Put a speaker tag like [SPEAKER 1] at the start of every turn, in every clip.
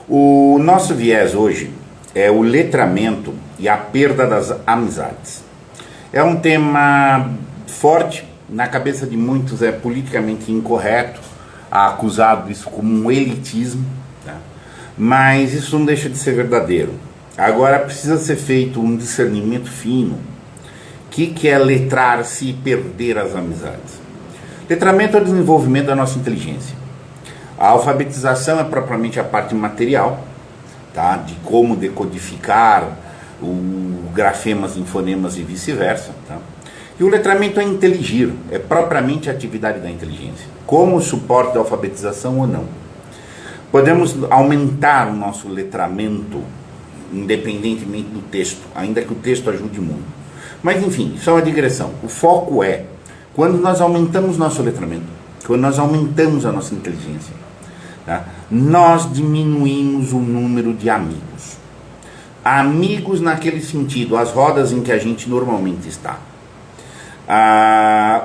[SPEAKER 1] O nosso viés hoje é o letramento e a perda das amizades. É um tema forte, na cabeça de muitos é politicamente incorreto, acusado disso como um elitismo, tá? Mas isso não deixa de ser verdadeiro. Agora precisa ser feito um discernimento fino. O que é letrar-se e perder as amizades? Letramento é o desenvolvimento da nossa inteligência. A alfabetização é propriamente a parte material, tá? De como decodificar grafemas em fonemas e vice-versa. Tá? E o letramento é inteligir, é propriamente a atividade da inteligência, como suporte da alfabetização ou não. Podemos aumentar o nosso letramento, independentemente do texto, ainda que o texto ajude muito. Mas enfim, isso é uma digressão. O foco é, quando nós aumentamos nosso letramento, quando nós aumentamos a nossa inteligência, tá? Nós diminuímos o número de amigos. Amigos naquele sentido, as rodas em que a gente normalmente está.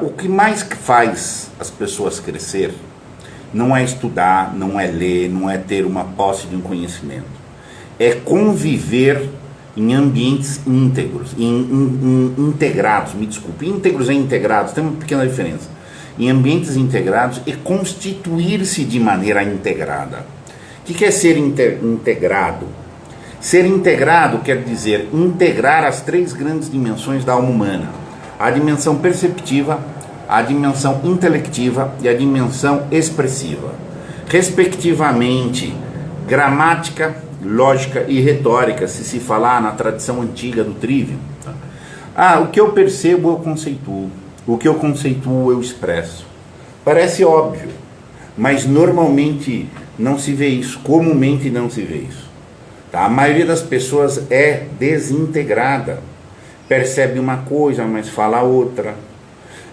[SPEAKER 1] O que mais faz as pessoas crescer não é estudar, não é ler, não é ter uma posse de um conhecimento. É conviver em ambientes íntegros, integrados, me desculpe, íntegros e integrados, tem uma pequena diferença. Em ambientes integrados e constituir-se de maneira integrada. O que é ser integrado? Ser integrado quer dizer integrar as três grandes dimensões da alma humana. A dimensão perceptiva, a dimensão intelectiva e a dimensão expressiva. Respectivamente, gramática, lógica e retórica, se falar na tradição antiga do Trivium. O que eu percebo eu conceituo, o que eu conceituo eu expresso. Parece óbvio, mas normalmente não se vê isso, comumente não se vê isso. Tá? A maioria das pessoas é desintegrada, percebe uma coisa, mas fala outra,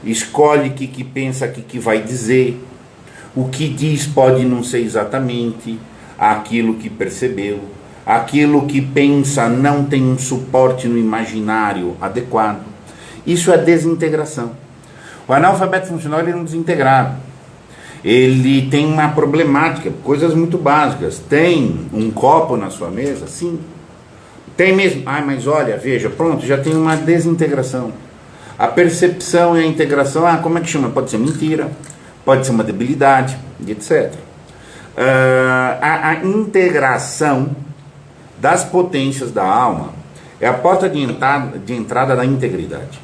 [SPEAKER 1] escolhe o que pensa, o que vai dizer, o que diz pode não ser exatamente aquilo que percebeu, aquilo que pensa não tem um suporte no imaginário adequado. Isso é desintegração. O analfabeto funcional ele é um desintegrado. Ele tem uma problemática, coisas muito básicas. Tem um copo na sua mesa? Sim. Tem mesmo? Mas olha, veja, pronto, já tem uma desintegração. A percepção e a integração, como é que chama? Pode ser mentira, pode ser uma debilidade, etc. A integração das potências da alma é a porta de entrada da integridade.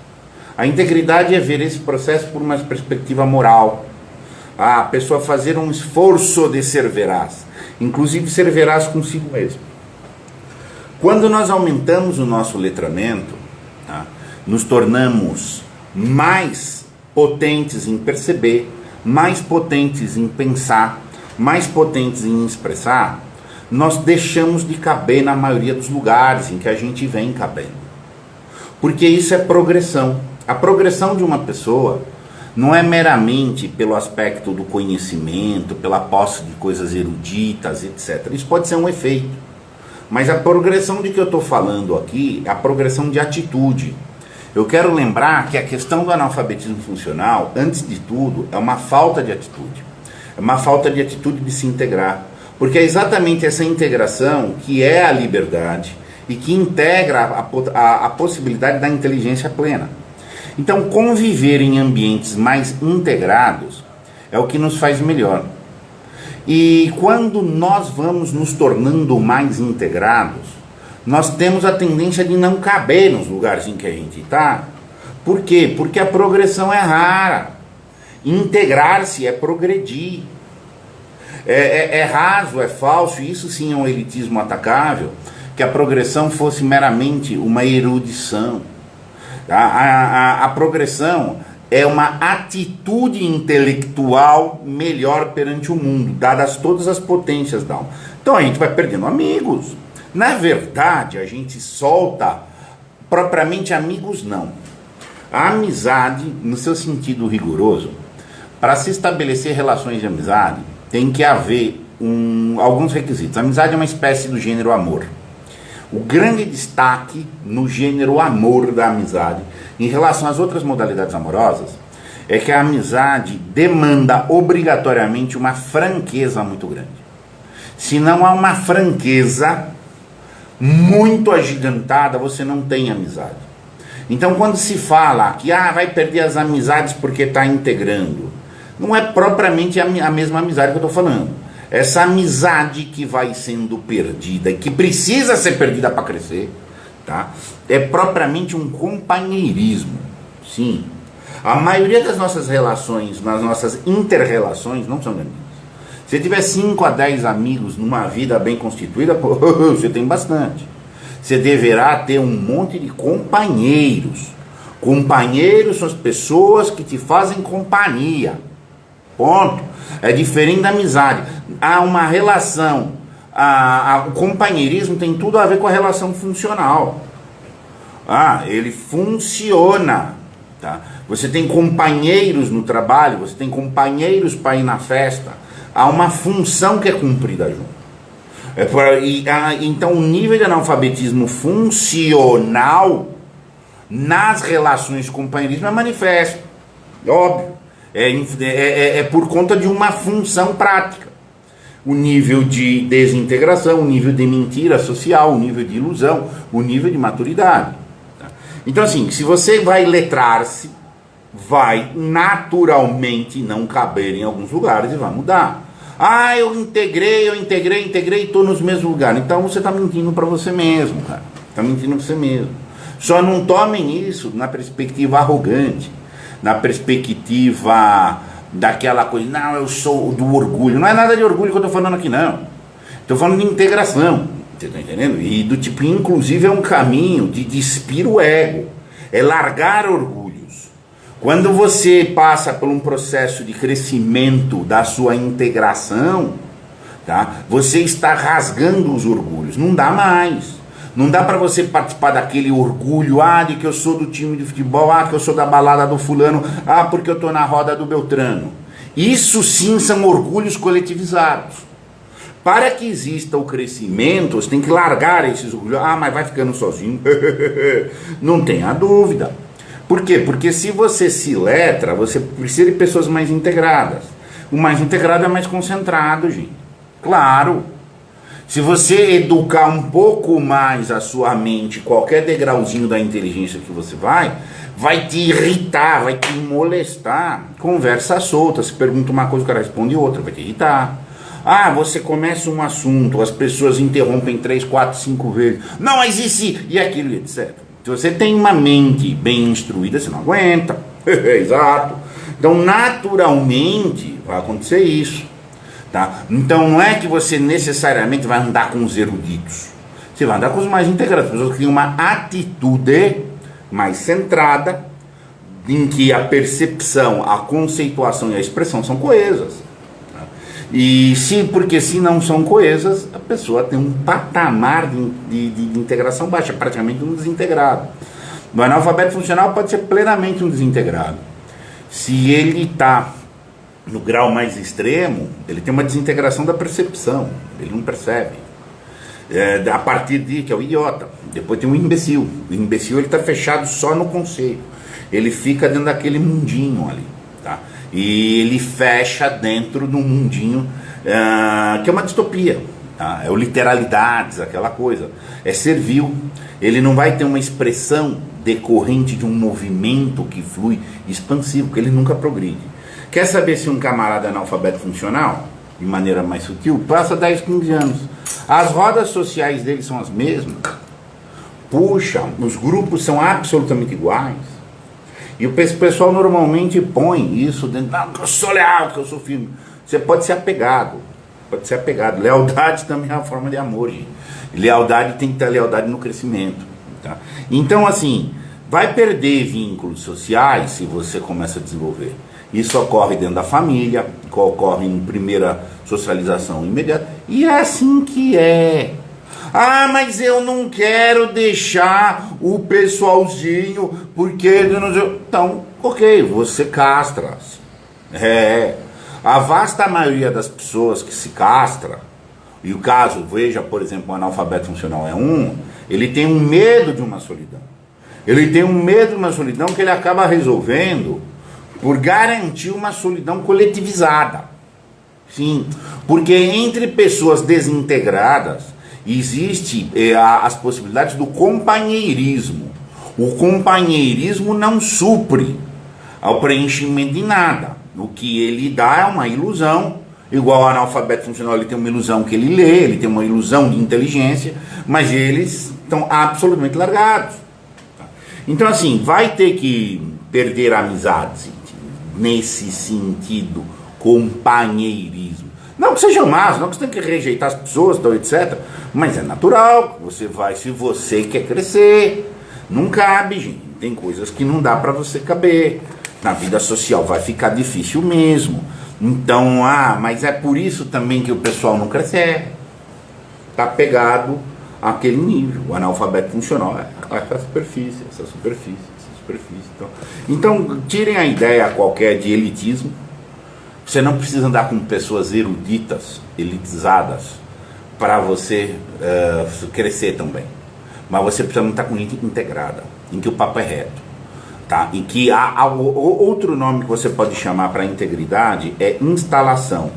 [SPEAKER 1] A integridade é ver esse processo por uma perspectiva moral. A pessoa fazer um esforço de ser veraz, inclusive ser veraz consigo mesmo. Quando nós aumentamos o nosso letramento, tá, nos tornamos mais potentes em perceber, mais potentes em pensar, mais potentes em expressar, nós deixamos de caber na maioria dos lugares em que a gente vem cabendo. Porque isso é progressão. A progressão de uma pessoa não é meramente pelo aspecto do conhecimento, pela posse de coisas eruditas, etc. Isso pode ser um efeito. Mas a progressão de que eu estou falando aqui é a progressão de atitude. Eu quero lembrar que a questão do analfabetismo funcional, antes de tudo, é uma falta de atitude. É uma falta de atitude de se integrar. Porque é exatamente essa integração que é a liberdade e que integra a possibilidade da inteligência plena. Então, conviver em ambientes mais integrados é o que nos faz melhor. E quando nós vamos nos tornando mais integrados, nós temos a tendência de não caber nos lugares em que a gente está. Por quê? Porque a progressão é rara. Integrar-se é progredir. É raso, é falso, isso sim é um elitismo atacável, que a progressão fosse meramente uma erudição. A progressão é uma atitude intelectual melhor perante o mundo, dadas todas as potências da alma. Então a gente vai perdendo amigos. Na verdade, a gente solta propriamente amigos, não. A amizade, no seu sentido rigoroso, para se estabelecer relações de amizade, tem que haver alguns requisitos. A amizade é uma espécie do gênero amor. O grande destaque no gênero amor da amizade, em relação às outras modalidades amorosas, é que a amizade demanda obrigatoriamente uma franqueza muito grande. Se não há uma franqueza muito agigantada, você não tem amizade. Então, quando se fala que vai perder as amizades porque está integrando, não é propriamente a mesma amizade que eu estou falando. Essa amizade que vai sendo perdida e que precisa ser perdida para crescer, tá? É propriamente um companheirismo. Sim. A maioria das nossas relações, nas nossas inter-relações, não são amigos. Se tiver 5 a 10 amigos numa vida bem constituída, você tem bastante. Você deverá ter um monte de companheiros. Companheiros são as pessoas que te fazem companhia. Ponto. É diferente da amizade. Há uma relação. O companheirismo tem tudo a ver com a relação funcional. Ele funciona. Tá? Você tem companheiros no trabalho, você tem companheiros para ir na festa. Há uma função que é cumprida junto. Então o nível de analfabetismo funcional nas relações de companheirismo é manifesto. Óbvio. É por conta de uma função prática. O nível de desintegração, o nível de mentira social, o nível de ilusão, o nível de maturidade. Tá? Então assim, se você vai letrar-se, vai naturalmente não caber em alguns lugares e vai mudar. Eu integrei, estou nos mesmos lugares. Então você está mentindo para você mesmo, cara. Está mentindo para você mesmo. Só não tomem isso na perspectiva arrogante, na perspectiva daquela coisa, não, eu sou do orgulho. Não é nada de orgulho que eu estou falando aqui, não. Estou falando de integração, você está entendendo? E do tipo, inclusive, é um caminho de despir o ego, é largar orgulhos. Quando você passa por um processo de crescimento da sua integração, tá? Você está rasgando os orgulhos, não dá mais. Não dá para você participar daquele orgulho, de que eu sou do time de futebol, que eu sou da balada do fulano, porque eu estou na roda do Beltrano. Isso sim são orgulhos coletivizados. Para que exista o crescimento, você tem que largar esses orgulhos. Mas vai ficando sozinho. Não tenha dúvida. Por quê? Porque se você se letra, você precisa de pessoas mais integradas. O mais integrado é mais concentrado, gente. Claro. Se você educar um pouco mais a sua mente, qualquer degrauzinho da inteligência que você vai te irritar, vai te molestar. Conversa solta, se pergunta uma coisa, o cara responde outra, vai te irritar. Você começa um assunto, as pessoas interrompem 3, 4, 5 vezes. Não, mas e aquilo, etc. Se você tem uma mente bem instruída, você não aguenta. Exato. Então, naturalmente, vai acontecer isso. Tá? Então não é que você necessariamente vai andar com os eruditos. Você vai andar com os mais integrados, pessoas que têm uma atitude mais centrada, em que a percepção, a conceituação e a expressão são coesas. Tá? Porque se não são coesas, a pessoa tem um patamar de integração baixa, praticamente um desintegrado. O analfabeto funcional pode ser plenamente um desintegrado. Se ele está no grau mais extremo, ele tem uma desintegração da percepção, ele não percebe. A partir de que é o idiota. Depois tem o imbecil. O imbecil ele está fechado só no conceito. Ele fica dentro daquele mundinho ali, tá? E ele fecha dentro de um mundinho que é uma distopia, tá? É o literalidades, aquela coisa. É servil. Ele não vai ter uma expressão decorrente de um movimento que flui expansivo, porque ele nunca progride. Quer saber se um camarada é analfabeto funcional? De maneira mais sutil, passa 10, 15 anos. As rodas sociais dele são as mesmas. Puxa, os grupos são absolutamente iguais. E o pessoal normalmente põe isso dentro. Não, que eu sou leal, que eu sou firme. Você pode ser apegado. Pode ser apegado. Lealdade também é uma forma de amor, gente. Lealdade tem que ter lealdade no crescimento. Tá? Então, assim, vai perder vínculos sociais se você começa a desenvolver. Isso ocorre dentro da família, ocorre em primeira socialização imediata, e é assim que é. Mas eu não quero deixar o pessoalzinho, porque... Então, ok, você castra. A vasta maioria das pessoas que se castra, e o caso, veja, por exemplo, o analfabeto funcional ele tem um medo de uma solidão. Ele tem um medo de uma solidão que ele acaba resolvendo por garantir uma solidão coletivizada. Sim, porque entre pessoas desintegradas existe as possibilidades do companheirismo. O companheirismo não supre ao preenchimento de nada. O que ele dá é uma ilusão, igual o analfabeto funcional, ele tem uma ilusão que ele lê, ele tem uma ilusão de inteligência, mas eles estão absolutamente largados. Então assim, vai ter que perder amizades nesse sentido, companheirismo. Não que seja más, não que você tem que rejeitar as pessoas, etc. Mas é natural, você vai, se você quer crescer, não cabe, gente. Tem coisas que não dá para você caber. Na vida social vai ficar difícil mesmo. Então, mas é por isso também que o pessoal não cresce. Tá pegado àquele nível. O analfabeto funcional essa superfície. Então, tirem a ideia qualquer de elitismo. Você não precisa andar com pessoas eruditas, elitizadas, para você crescer também. Mas você precisa estar com gente integrada, em que o papo é reto. Tá? Em que há outro nome que você pode chamar para integridade é instalação.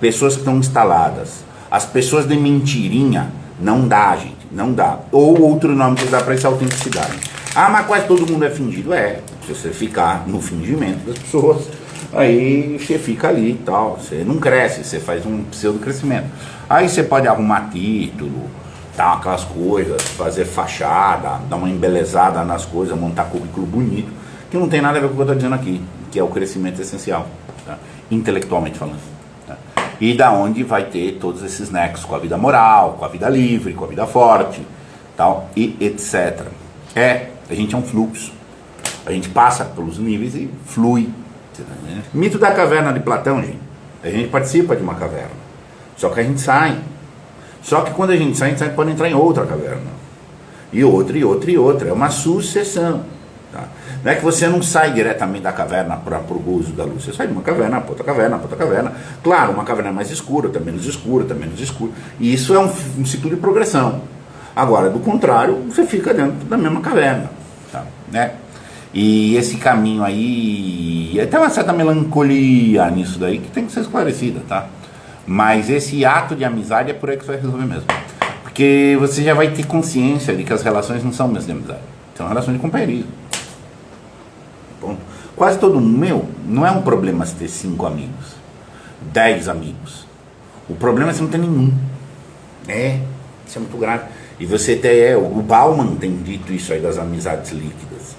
[SPEAKER 1] Pessoas que estão instaladas. As pessoas de mentirinha, não dá, gente, não dá. Ou outro nome que dá para isso é autenticidade. Mas quase todo mundo é fingido. Se você ficar no fingimento das pessoas, aí você fica ali e tal. Você não cresce, você faz um pseudo-crescimento. Aí você pode arrumar título, dar aquelas coisas, fazer fachada, dar uma embelezada nas coisas, montar currículo bonito, que não tem nada a ver com o que eu estou dizendo aqui, que é o crescimento essencial, tá? Intelectualmente falando. Tá? E da onde vai ter todos esses nexos com a vida moral, com a vida livre, com a vida forte, tal, e etc. A gente é um fluxo. A gente passa pelos níveis e flui. Mito da caverna de Platão, gente. A gente participa de uma caverna. Só que a gente sai. Só que quando a gente sai pode entrar em outra caverna. E outra, e outra, e outra. É uma sucessão. Tá? Não é que você não sai diretamente da caverna para o gozo da luz. Você sai de uma caverna para outra caverna, para outra caverna. Claro, uma caverna mais escura, outra menos escura, outra menos escura. E isso é um ciclo de progressão. Agora, do contrário, você fica dentro da mesma caverna. Tá? Né? E esse caminho aí, tem uma certa melancolia nisso daí que tem que ser esclarecida, tá? Mas esse ato de amizade é por aí que você vai resolver mesmo. Porque você já vai ter consciência de que as relações não são mesmo de amizade, são relações de companheirismo. Ponto. Quase todo mundo, não é um problema você ter 5 amigos, 10 amigos. O problema é você não ter nenhum. Isso é muito grave. E você ter, o Bauman tem dito isso aí das amizades líquidas.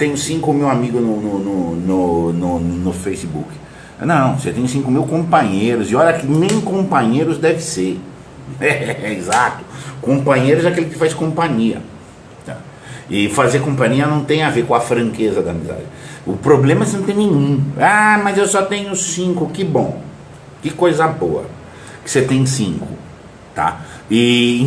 [SPEAKER 1] Tenho 5 mil amigos no Facebook. Não, você tem 5 mil companheiros. E olha que nem companheiros deve ser. Exato. Companheiros é aquele que faz companhia. Tá? E fazer companhia não tem a ver com a franqueza da amizade. O problema é você não ter nenhum. Mas eu só tenho 5. Que bom. Que coisa boa. Que você tem 5. Tá? E,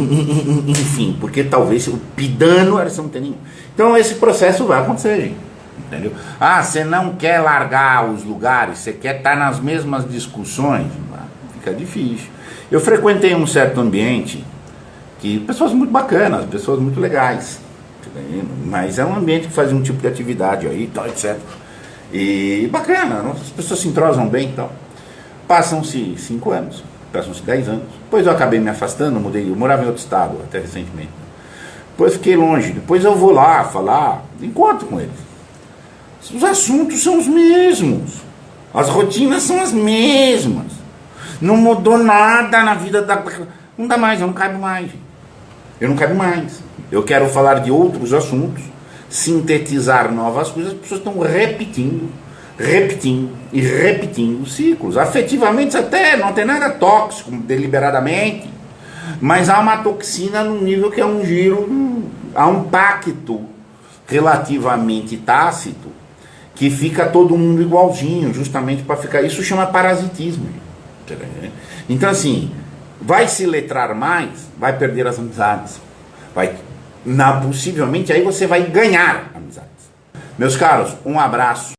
[SPEAKER 1] enfim, porque talvez o pidano era você não ter nenhum. Então esse processo vai acontecer, gente. Entendeu? Você não quer largar os lugares, você quer estar nas mesmas discussões, fica difícil. Eu frequentei um certo ambiente que pessoas muito bacanas, pessoas muito legais, mas é um ambiente que faz um tipo de atividade aí, tal, etc. E bacana, as pessoas se entrosam bem e tal. Passam-se 5 anos, passam-se 10 anos. Depois eu acabei me afastando, eu morava em outro estado até recentemente. Depois fiquei longe, depois eu vou lá falar, encontro com eles. Os assuntos são os mesmos, as rotinas são as mesmas, não mudou nada na vida da... Não dá mais, eu não caibo mais. Eu quero falar de outros assuntos, sintetizar novas coisas, as pessoas estão repetindo e repetindo ciclos. Afetivamente até não tem nada tóxico, deliberadamente, mas há uma toxina num nível que é um giro, há um pacto relativamente tácito, que fica todo mundo igualzinho, justamente para ficar... Isso chama parasitismo. Então assim, vai se letrar mais, vai perder as amizades. Possivelmente aí você vai ganhar amizades. Meus caros, um abraço.